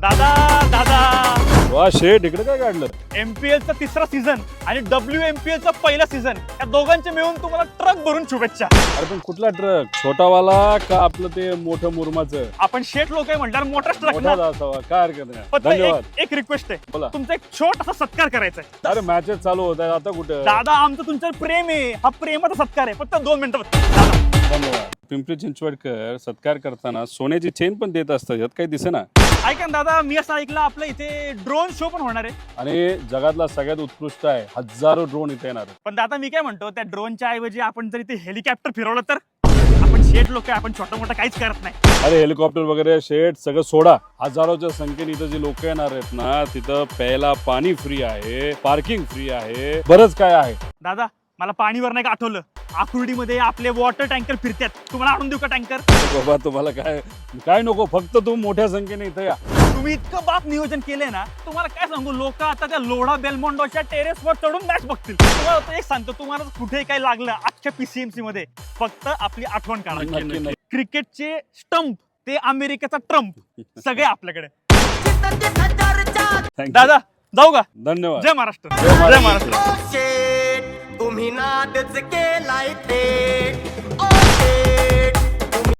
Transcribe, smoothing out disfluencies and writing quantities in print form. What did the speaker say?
दादा दादा वा शेट इकडे काय काढलं? MPL चा तिसरा सीझन आणि WMPL चा पहिला सीझन या दोघांचे मिळून तुम्हाला ट्रक भरून शुभेच्छा. अरे पण कुठला ट्रक? छोटावाला का आपलं ते मोठं मुरमाचं? आपण शेठ लोक आहे म्हटल्यावर मोठा ट्रक मोठा ना. असावा, काय हरकत नाही. फक्त धन्यवाद. एक रिक्वेस्ट आहे, बोला. तुमचा एक छोटासा सत्कार करायचा आहे. अरे मॅचेस चालू होत आहे आता कुठं? दादा आमचं तुमच्यावर प्रेम आहे, हा प्रेमाचा सत्कार आहे. फक्त 2 मिनिटं दादा. धन्यवाद. पिंपरी चिंचवडकर सत्कार करताना सोन्याची चेन पण देत असतात, यात काही दिसेना. ऐका ना दादा, मी असं ऐकलं आपलं इथे ड्रोन शो पण होणार आहे. आणि जगातला सगळ्यात उत्कृष्ट आहे, हजारो ड्रोन इथे येणार आहेत. पण दादा मी काय म्हणतो, त्या ड्रोनच्या ऐवजी आपण जर इथे हेलिकॉप्टर फिरवलं तर? आपण शेठ लोक आहे, आपण छोटं मोठं काहीच करत नाही. अरे हेलिकॉप्टर वगैरे शेट सगळं सोडा. हजारोच्या संख्येने इथं जी लोक येणार आहेत ना, तिथं प्यायला पाणी फ्री आहे, पार्किंग फ्री आहे, बरंच काय आहे. दादा मला पाणीवर नाही का आठवलं, आकुर्डीमध्ये आपले वॉटर टँकर फिरतात. तुम्हाला आणून देऊ का टँकर? बाबा तुम्हाला काय काय नको, फक्त तुम्ही मोठ्या संख्येने इथं या. तुम्ही इतकं बाप नियोजन केलंय ना, तुम्हाला काय सांगू, लोक आता त्या लोढा बेलमोंडोच्या टेरेसवर चढून मॅच बघतील. तुम्हाला आता एक सांगतो, तुम्हाला कुठे काय लागलं अख्ख्या PCMC मध्ये, फक्त आपली आठवण नक्की, काढा. नक्की. क्रिकेटचे स्टंप ते अमेरिकेचा ट्रम्प, सगळे आपल्याकडे. Thank you. दादा जाऊ का? धन्यवाद. जय महाराष्ट्र. जय महाराष्ट्र. जय महाराष्ट्र. तुम्ही नादच केलाय ते